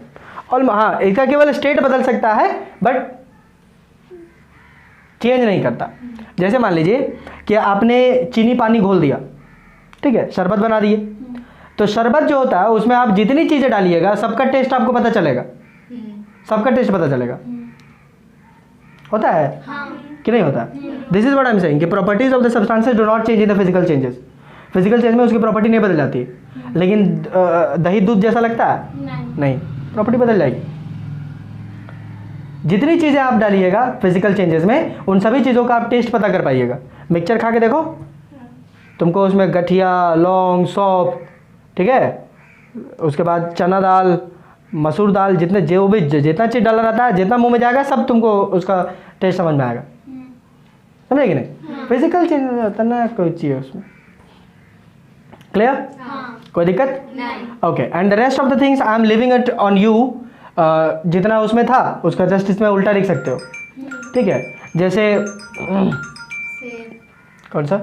और हाँ, इसका केवल स्टेट बदल सकता है बट चेंज नहीं करता। जैसे मान लीजिए कि आपने चीनी पानी घोल दिया, ठीक है, शरबत बना दिए, तो शरबत जो होता है उसमें आप जितनी चीज़ें डालिएगा सबका टेस्ट आपको पता चलेगा, सबका टेस्ट पता चलेगा। होता है कि नहीं होता? This is what I am saying कि properties of the substances do not change in the physical changes. Physical change में उसकी प्रॉपर्टी नहीं बदल जाती, लेकिन दही दूध जैसा लगता है नहीं, प्रॉपर्टी बदल जाएगी। जितनी चीज़ें आप डालिएगा फिजिकल चेंजेस में, उन सभी चीज़ों का आप टेस्ट पता कर पाइएगा। मिक्सचर खा के देखो, तुमको उसमें गठिया, लौंग, सौंफ, ठीक है, उसके बाद चना दाल, मसूर दाल, जितना चीज़ डाला रहता है, जितना मुंह में जाएगा सब तुमको उसका टेस्ट समझ में आएगा। समझे कि नहीं? फिजिकल चेंज होता ना, कोई चीज़ है उसमें। क्लियर? कोई दिक्कत नहीं। Okay. And the rest of the things I am living it on you, जितना उसमें था उसका जस्ट इसमें उल्टा लिख सकते हो, ठीक है। जैसे कौन सा,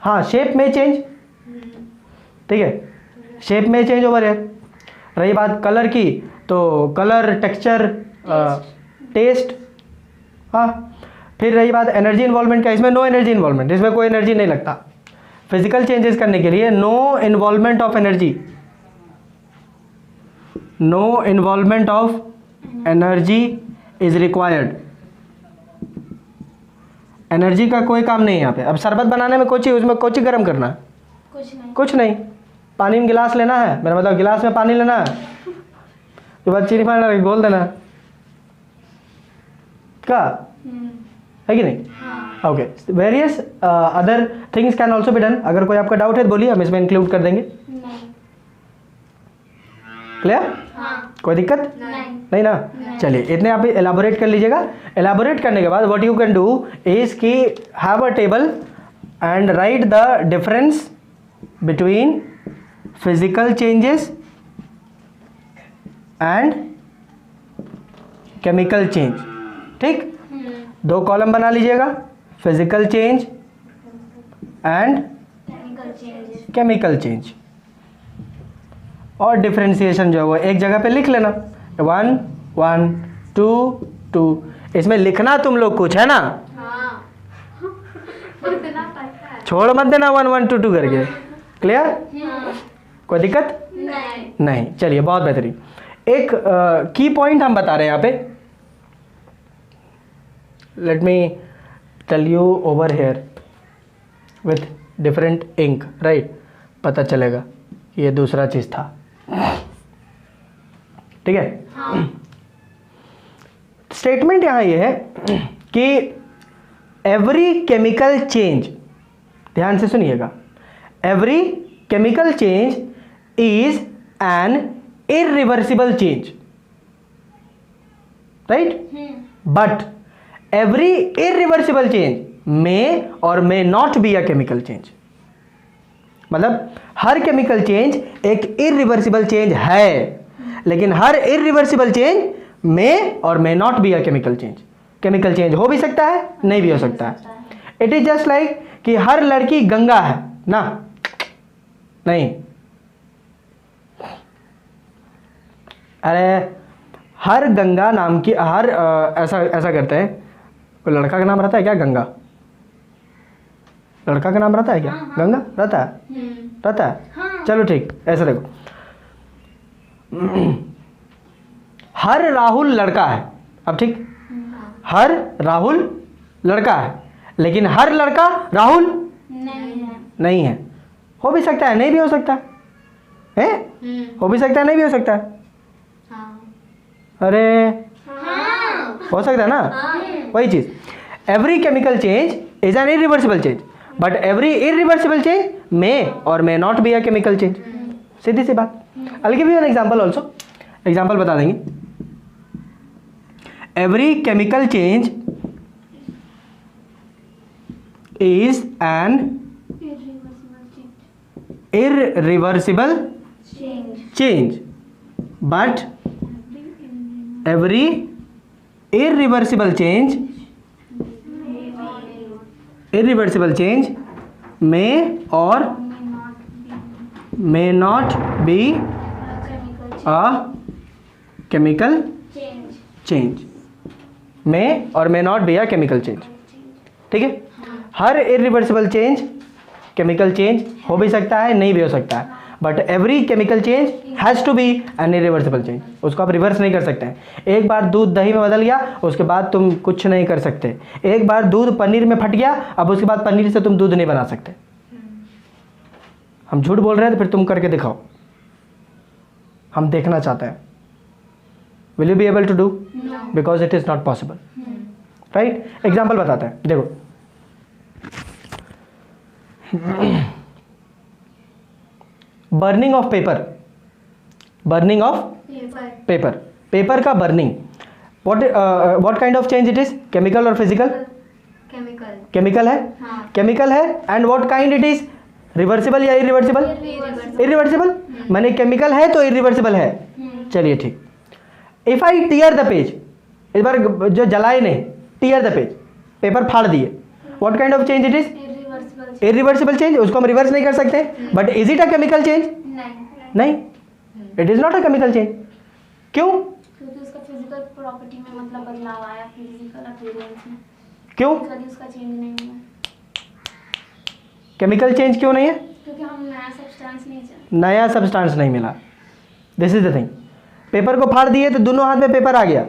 हाँ, शेप में चेंज, ठीक है, शेप में चेंज ओवर है। रही बात कलर की, तो कलर, टेक्सचर, टेस्ट, हाँ। फिर रही बात एनर्जी इन्वॉल्वमेंट का, इसमें नो एनर्जी इन्वॉल्वमेंट, इसमें कोई एनर्जी नहीं लगता। फिजिकल चेंजेस करने के लिए no involvement of energy, no involvement of energy is required. Energy का कोई काम नहीं है यहाँ पे। अब शरबत बनाने में उसमें कोची गर्म करना है? कुछ नहीं। पानी में गिलास लेना है, मेरा मतलब गिलास में पानी लेना है, उसके बाद चीनी पानी घोल देना है, क्या है कि नहीं? Okay. Various other things can also be done. अगर कोई आपका डाउट है तो बोलिए, हम इसमें इंक्लूड कर देंगे। क्लियर? कोई दिक्कत नहीं ना? चलिए, इतने आप एलाबोरेट कर लीजिएगा। एलाबोरेट करने के बाद what you can do is कि have a table and write the difference between physical changes and chemical change. ठीक, 2 कॉलम बना लीजिएगा, physical change and chemical change, और डिफरेंशिएशन जो है वो एक जगह पे लिख लेना, 1 1 2 2। इसमें लिखना तुम लोग कुछ है ना, छोड़ मत देना 1 1 2 2 करके। क्लियर? कोई दिक्कत नहीं। चलिए, बहुत बेहतरीन। एक की पॉइंट हम बता रहे हैं यहाँ पे, let me tell you over here with different ink, right, पता चलेगा ये दूसरा चीज़ था। ठीक है? स्टेटमेंट यहाँ ये है कि एवरी केमिकल चेंज, ध्यान से सुनिएगा, every chemical change is an irreversible change, right? But every irreversible change may or may not be a chemical change. मतलब हर केमिकल चेंज एक इरिवर्सिबल चेंज है, लेकिन हर इरिवर्सिबल चेंज में or may not be a chemical change. Chemical change हो भी सकता है, नहीं भी हो सकता है। इट इज जस्ट लाइक कि हर लड़की गंगा है ना, नहीं, अरे हर गंगा नाम की हर ऐसा करते हैं, कोई लड़का का नाम रहता है क्या गंगा? लड़का का नाम रहता है क्या? गंगा रहता है, रहता है। चलो ठीक, ऐसा देखो, हर राहुल लड़का है, अब ठीक, हर राहुल लड़का है, लेकिन हर लड़का राहुल नहीं है। हो भी सकता है, नहीं भी हो सकता है, हो भी सकता है, नहीं भी हो सकता है। अरे हो सकता है ना, वही चीज। Every chemical change is an irreversible change, but every irreversible change may or may not be a chemical change. सीधी सी बात। I give you an example also, example बता देंगे। Every chemical change is an irreversible change, but every irreversible change may or may not be a chemical change, may or may not be a chemical change। ठीक है, हर irreversible change chemical change हो भी सकता है, नहीं भी हो सकता है, but every chemical change has to be an irreversible change. उसको आप रिवर्स नहीं कर सकते हैं। एक बार दूध दही में बदल गया, उसके बाद तुम कुछ नहीं कर सकते। एक बार दूध पनीर में फट गया, अब उसके बाद पनीर से तुम दूध नहीं बना सकते। हम झूठ बोल रहे हैं तो फिर तुम करके दिखाओ, हम देखना चाहते हैं। Will you be able to do? Because it is not possible, right. Example बताते हैं, देखो burning of paper, burning of paper, paper का burning, what kind of change it is? Chemical or physical? Chemical है, chemical है। And what kind it is? Reversible या irreversible? Irreversible, माने chemical है तो इरिवर्सिबल है। चलिए ठीक। If I tear the page, इस बार जो जलाए नहीं, टीयर द पेज, पेपर फाड़ दिए, what kind of change it is? Irreversible change. उसको हम रिवर्स नहीं कर सकते, but is it a chemical change? नहीं, it is not a chemical change. क्यों? क्योंकि उसका फिजिकल प्रॉपर्टी में मतलब बदलाव आया, फिजिकल अपीयरेंस में। क्यों उसका चेंज नहीं हुआ? केमिकल चेंज क्यों नहीं है? क्योंकि हम नया सब्सटेंस नहीं नया सब्सटेंस नहीं मिला। This is the thing. Paper को फाड़ दिए तो दोनों हाथ में पेपर आ गया,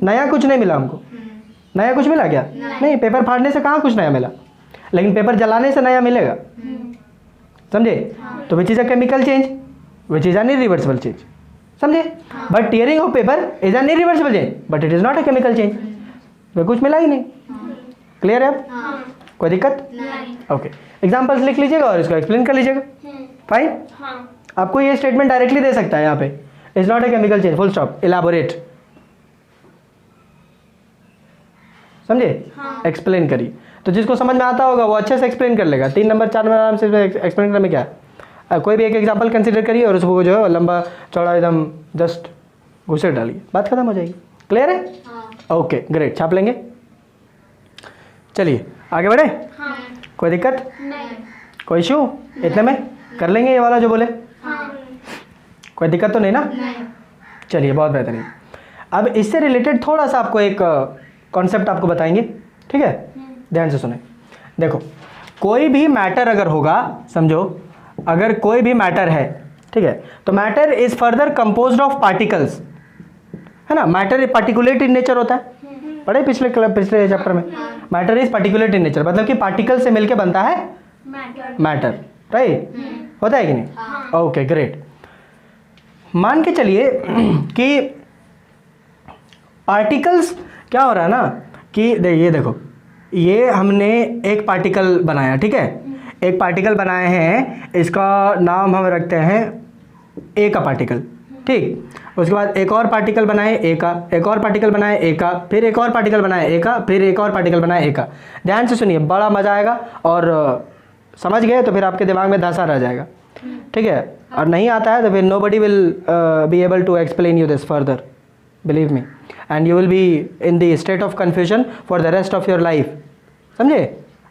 नया कुछ नहीं मिला हमको। नया कुछ मिला क्या? नहीं, पेपर फाड़ने से कहाँ कुछ नया मिला, लेकिन पेपर जलाने से नया मिलेगा। समझे? तो which is a chemical change, which is an irreversible change. समझे? But tearing of paper is an irreversible change, but it is not a chemical change. तो कुछ मिला ही नहीं। क्लियर है? अब कोई दिक्कत? ओके, एग्जाम्पल्स लिख लीजिएगा और इसको एक्सप्लेन कर लीजिएगा। फाइन। आपको ये स्टेटमेंट डायरेक्टली दे सकता है यहाँ पे, is not a chemical change, full stop, elaborate. समझे? एक्सप्लेन करिए। तो जिसको समझ में आता होगा वो अच्छे से एक्सप्लेन कर लेगा। 3 नंबर 4 नंबर आराम से एक्सप्लेन करने में क्या है। कोई भी एक एग्जांपल कंसीडर करिए और उसको जो है लंबा चौड़ा एकदम जस्ट घुसे डालिए, बात खत्म हो जाएगी। क्लियर है? ओके ग्रेट, छाप लेंगे। चलिए आगे बढ़े। कोई दिक्कत? कोई इशू? इतने में कर लेंगे ये वाला जो बोले? कोई दिक्कत तो नहीं ना? चलिए बहुत बेहतरीन। अब इससे रिलेटेड थोड़ा सा आपको एक कॉन्सेप्ट आपको बताएंगे, ठीक है? ध्यान से सुने। देखो, कोई भी मैटर अगर होगा, समझो अगर कोई भी मैटर है, ठीक है, तो matter is further composed of particles, है ना। मैटर पार्टिकुलेट इन नेचर होता है, पढ़े पिछले चैप्टर में। Matter is particulate in nature, मतलब कि पार्टिकल से मिलके बनता है मैटर, राइट? होता है कि नहीं? Okay great. मान के चलिए कि पार्टिकल्स क्या हो रहा है ना कि ये देखो, ये हमने एक पार्टिकल बनाया, ठीक है, एक पार्टिकल बनाए हैं, इसका नाम हम रखते हैं ए का पार्टिकल, ठीक। उसके बाद एक और पार्टिकल बनाए ए का, एक और पार्टिकल बनाए ए का, फिर एक और पार्टिकल बनाए ए का, फिर एक और पार्टिकल बनाए ए का। ध्यान से सुनिए, बड़ा मजा आएगा और समझ गए तो फिर आपके दिमाग में धंसा रह जाएगा, ठीक है। और नहीं आता है तो फिर nobody will be able to explain you this further, believe me, and you will be in the state of confusion for the rest of your life, समझे,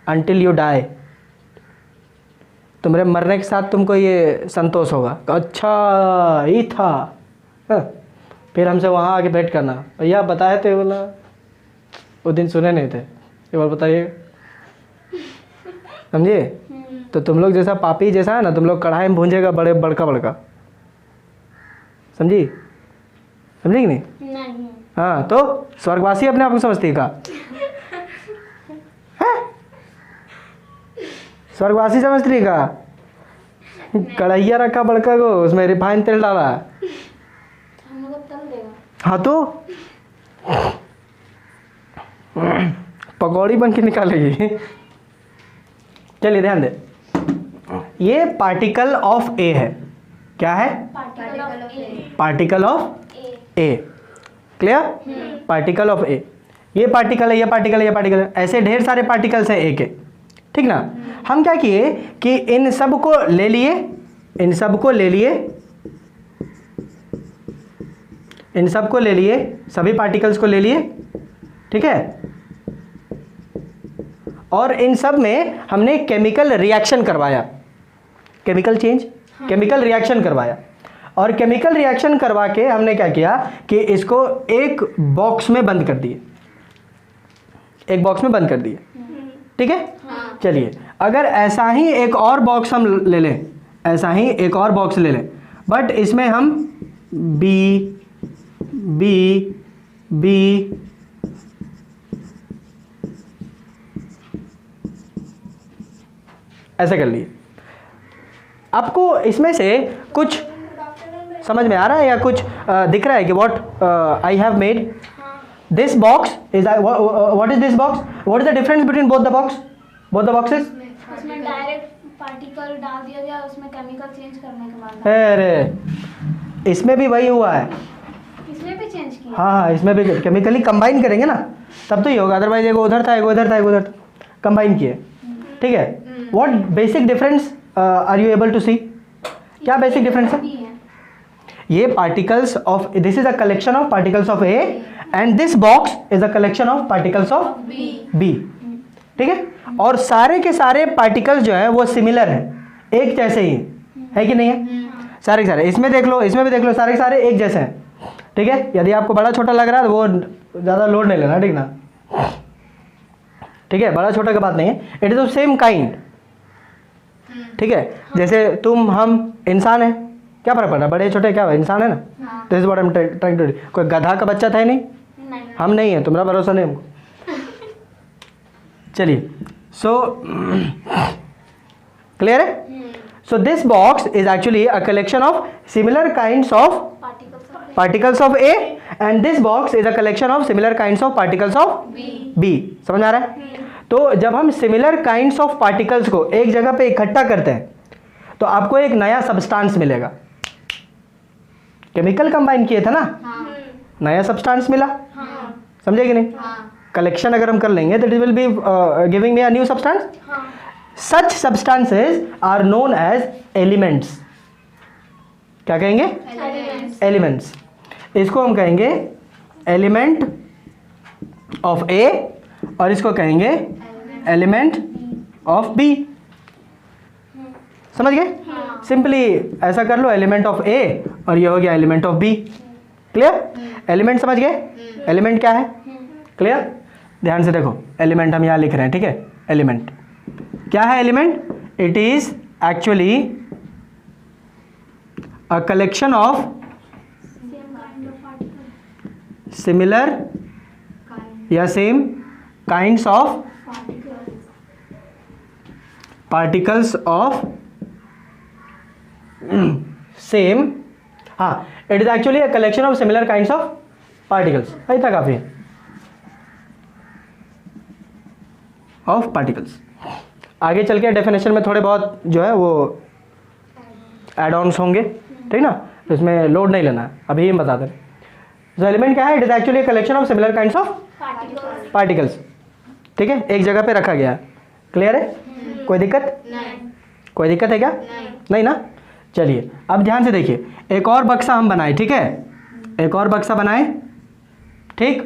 until you die। तुम्हारे मरने के साथ तुमको ये संतोष होगा, अच्छा ही था। हाँ। फिर हमसे वहाँ आके भेंट करना, भैया बताए थे, बोला वो दिन सुने नहीं थे, एक बार बताइए, समझिए। तो तुम लोग जैसा पापी जैसा है ना, तुम लोग कढ़ाई में भूंजेगा बड़े बड़का बड़का, समझी, समझी कि नहीं? नहीं। हाँ, तो स्वर्गवासी अपने आप को समझती है का? स्वर्गवासी समझती है का? कढ़ैया रखा बड़का को, उसमें रिफाइन तेल डाला, हम लोग तल देगा। हाँ तो पकौड़ी बन के निकालेगी। चलिए ध्यान दे, ये पार्टिकल ऑफ ए है, क्या है? Particle of A, clear? Particle of A, ये पार्टिकल है, ये पार्टिकल है, ये पार्टिकल है, ऐसे ढेर सारे पार्टिकल्स हैं ए के, ठीक ना। हम क्या किए कि इन सब को ले लिए, इन सब को ले लिए, इन सब को ले लिए, सभी पार्टिकल्स को ले लिए, ठीक है। और इन सब में हमने केमिकल रिएक्शन करवाया, केमिकल चेंज, केमिकल रिएक्शन करवाया। और केमिकल रिएक्शन करवा के हमने क्या किया कि इसको एक बॉक्स में बंद कर दिए, एक बॉक्स में बंद कर दिए, ठीक है। चलिए, अगर ऐसा ही एक और बॉक्स हम ले लें, ऐसा ही एक और बॉक्स ले लें, बट इसमें हम बी बी बी ऐसे कर लिए। आपको इसमें से कुछ समझ में आ रहा है या कुछ दिख रहा है कि what I have made this box is, what is this box, what is the difference between both the box, both the boxes? उसमें डायरेक्ट पार्टिकल डाल दिया गया, उसमें केमिकल चेंज करने के बाद अरे इसमें भी वही हुआ है, इसमें भी चेंज किया। हाँ, इसमें भी केमिकली कंबाइन करेंगे ना तब तो ही होगा, अदरवाइज एगो उधर था, एगो उधर था, एगो उधर था, कंबाइन किए, ठीक है। What basic difference are you able to see? क्या बेसिक डिफरेंस है? ये particles of, this is a collection of particles of A and this box is a collection of particles of B, ठीक है। और सारे के सारे पार्टिकल्स जो है वो सिमिलर है, एक जैसे ही है कि नहीं है? सारे के सारे, इसमें देख लो, इसमें भी देख लो, सारे के सारे एक जैसे हैं, ठीक है। यदि आपको बड़ा छोटा लग रहा है तो वो ज़्यादा लोड नहीं लेना, ठीक ना, ठीक है। बड़ा छोटा की बात नहीं है, it is of same kind, ठीक है। जैसे तुम हम इंसान है, क्या फर्क पड़ रहा है, बड़े छोटे क्या इंसान है ना। This is what I am trying to do. कोई गधा का बच्चा था ही नहीं, हम नहीं है, तुम्हारा भरोसा नहीं हमको। चलिए, सो क्लियर है? So this box is actually a collection of similar kinds of particles of A and this box is a collection of similar kinds of particles of B। समझ आ रहा है? तो जब हम similar kinds of particles को एक जगह पे इकट्ठा करते हैं तो आपको एक नया सब्सटेंस मिलेगा। केमिकल कंबाइन किए थे ना, नया सब्सटेंस मिला, समझे कि नहीं? कलेक्शन अगर हम कर लेंगे तो it will be giving me a new substance. Such substances are known as elements. क्या कहेंगे? एलिमेंट्स। इसको हम कहेंगे एलिमेंट ऑफ ए और इसको कहेंगे एलिमेंट ऑफ बी। समझ गए? सिंपली ऐसा कर लो, एलिमेंट ऑफ ए और ये हो गया element of B. Clear? Element समझ गए? एलिमेंट क्या है? क्लियर? ध्यान से देखो, एलिमेंट हम यहाँ लिख रहे हैं, ठीक है। एलिमेंट क्या है? Element, it is actually a collection of similar या same kinds of particles of same, हाँ, it is actually a collection of similar kinds of particles. इतना काफी है, ऑफ पार्टिकल्स। आगे चल के डेफिनेशन में थोड़े बहुत जो है वो एड ऑन्स होंगे, ठीक ना, तो इसमें लोड नहीं लेना है, अभी हम बता दें। जो एलिमेंट क्या है? It is actually collection of similar kinds of particles, ठीक है, एक जगह पे रखा गया है। क्लियर है? कोई दिक्कत? नहीं। कोई दिक्कत है क्या? नहीं ना? चलिए अब ध्यान से देखिए, एक और बक्सा हम बनाए, ठीक है, एक और बक्सा बनाए, ठीक,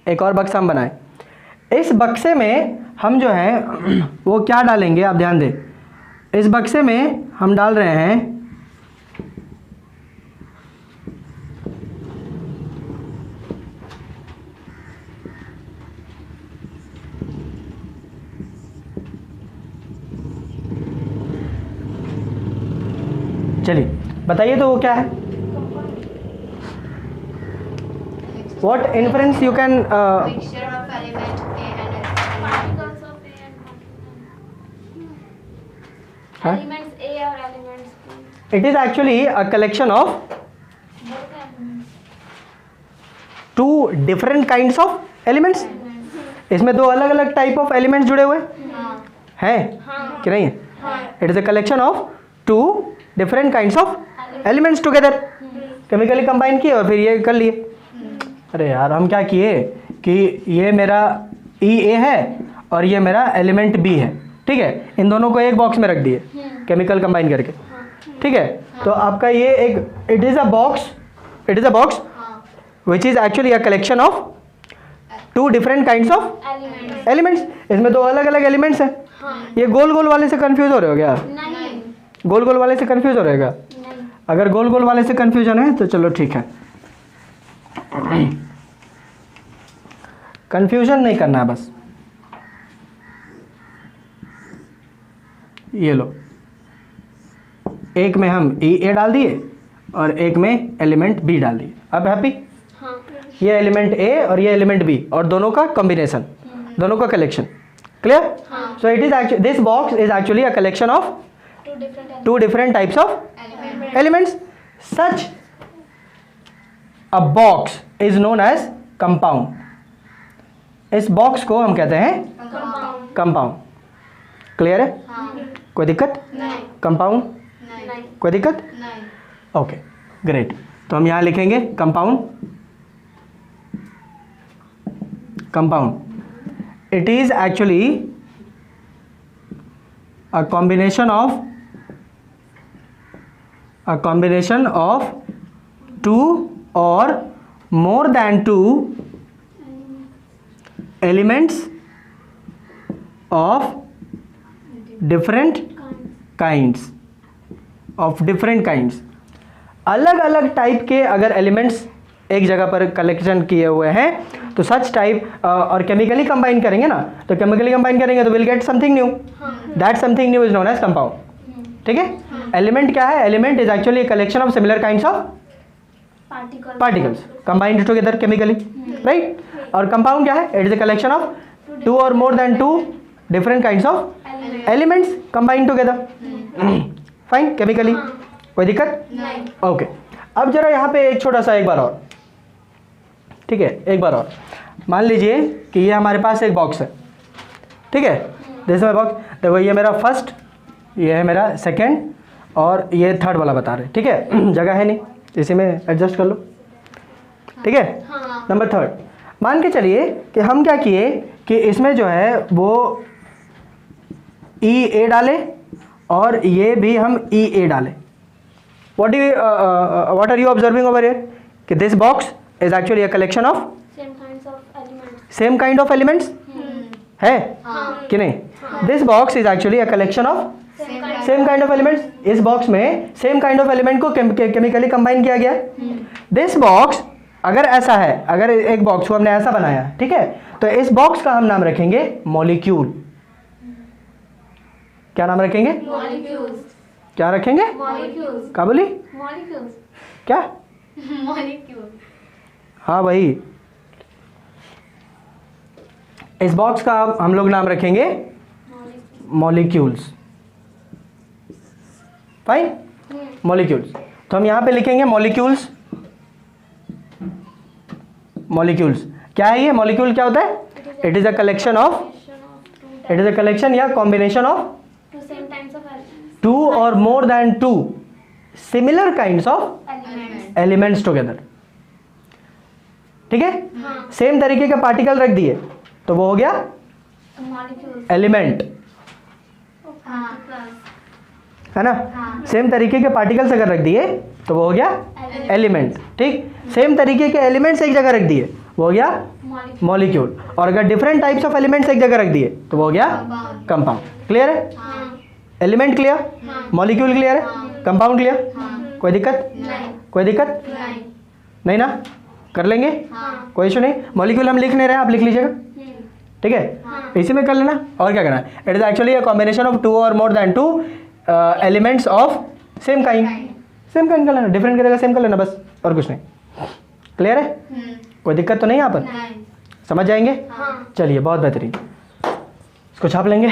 एक और बक्सा हम बनाए। इस बक्से में हम जो है वो क्या डालेंगे, आप ध्यान दें, इस बक्से में हम डाल रहे हैं चलिए बताइए तो वो क्या है? What inference you can Mixture of element A and S. Particles of A and Huh? elements A or elements B. it is actually a collection of Both elements. two different kinds of elements. इसमें दो अलग अलग type of elements जुड़े हुए हैं कि नहीं? It is a collection of two different kinds of elements together, chemically combine किए और फिर ये कर लिए। अरे यार हम क्या किए कि ये मेरा ई ए है और ये मेरा एलिमेंट बी है, ठीक है, इन दोनों को एक बॉक्स में रख दिए केमिकल कंबाइन करके, ठीक है। तो आपका ये एक it is a box which is actually a collection of two different kinds of Elements. Elements. इसमें दो अलग अलग एलिमेंट्स हैं। ये गोल गोल वाले से कंफ्यूज हो रहे हो क्या? नहीं। गोल गोल वाले से कंफ्यूज हो रहे हो क्या? नहीं। अगर गोल गोल वाले से कंफ्यूजन है तो चलो ठीक है, कंफ्यूजन नहीं करना है बस। ये लो, एक में हम ई ए डाल दिए और एक में एलिमेंट बी डाल दिए। अब हैप्पी? हाँ। ये एलिमेंट ए और ये एलिमेंट बी और दोनों का कॉम्बिनेशन, दोनों का collection. Clear? So it is actually this box is actually a collection of Two different two different types of elements. Such a box is known as compound. इस box को हम कहते हैं Compound. कंपाउंड। क्लियर है? कोई दिक्कत? नहीं। Compound नहीं। कोई दिक्कत? नहीं। Okay great. तो हम यहाँ लिखेंगे compound it is actually a combination of two or more than two elements of different kinds अलग अलग टाइप के अगर एलिमेंट्स एक जगह पर कलेक्शन किए हुए हैं तो सच टाइप और केमिकली कंबाइन करेंगे ना, तो केमिकली कंबाइन करेंगे तो will get something new, that something new is known as compound. ठीक है? एलिमेंट क्या है? Element is actually collection of similar kinds of particles combined together chemically, right? और कंपाउंड क्या है? It is a collection of two or more than two different kinds of elements combined together, fine, chemically. कोई दिक्कत? नहीं। Okay अब जरा यहाँ पे एक छोटा सा एक बार और, ठीक है, एक बार और मान लीजिए कि ये हमारे पास एक बॉक्स है, ठीक है, जैसे बॉक्स देखो ये मेरा फर्स्ट, ये है मेरा सेकंड और ये थर्ड वाला बता रहे, ठीक है, जगह है नहीं इसी में एडजस्ट कर लो, ठीक है। नंबर थर्ड, मान के चलिए कि हम क्या किए कि इसमें जो है वो ई ए डाले और ये भी हम ई ए डाले। what are you observing over here? कि this box is actually a collection of Same kinds of elements. है कि नहीं? This box is actually a collection of same kind of elements. इस बॉक्स में same kind of element को chemically combine किया गया। This box अगर ऐसा है, अगर एक बॉक्स को हमने ऐसा बनाया, ठीक है, तो इस बॉक्स का हम नाम रखेंगे मॉलिक्यूल। क्या नाम रखेंगे? Molecules. क्या रखेंगे? Molecules. क्या बोली? Molecules. क्या? Molecules. हाँ भाई, इस बॉक्स का हम लोग नाम रखेंगे मॉलिक्यूल्स। Fine, molecules. तो हम यहाँ पे लिखेंगे मॉलिक्यूल्स। मॉलिक्यूल्स क्या है? ये मॉलिक्यूल क्या होता है? It is a collection of, it is a collection या combination of Two same types of elements. Two or more than two similar kinds of Elements. Elements together. ठीक है? सेम तरीके के पार्टिकल रख दिए तो वो हो गया Molecules. एलिमेंट। हाँ है ना। हाँ। सेम तरीके के पार्टिकल्स अगर रख दिए तो वो हो गया एलिमेंट, ठीक। सेम तरीके के एलिमेंट्स एक जगह रख दिए वो हो गया मॉलिक्यूल, और अगर डिफरेंट टाइप्स ऑफ एलिमेंट्स एक जगह रख दिए तो वो हो गया Compound. कंपाउंड। क्लियर है? हाँ एलिमेंट क्लियर, मॉलिक्यूल क्लियर है, हाँ। कंपाउंड क्लियर, हाँ कोई दिक्कत? नहीं कोई दिक्कत नहीं नहीं ना? कर लेंगे, हाँ कोई इशू नहीं। मॉलिक्यूल हम लिख नहीं रहे हैं, आप लिख लीजिएगा, ठीक है। हाँ। इसी में कर लेना, और क्या करना है। It is actually a combination of two or more than two elements of same kind. Same kind कर लेना, डिफरेंट की जगह सेम कर लेना, बस और कुछ नहीं। क्लियर है? कोई दिक्कत तो नहीं यहाँ पर? नहीं समझ जाएंगे? हाँ चलिए बहुत बेहतरीन, इसको छाप लेंगे।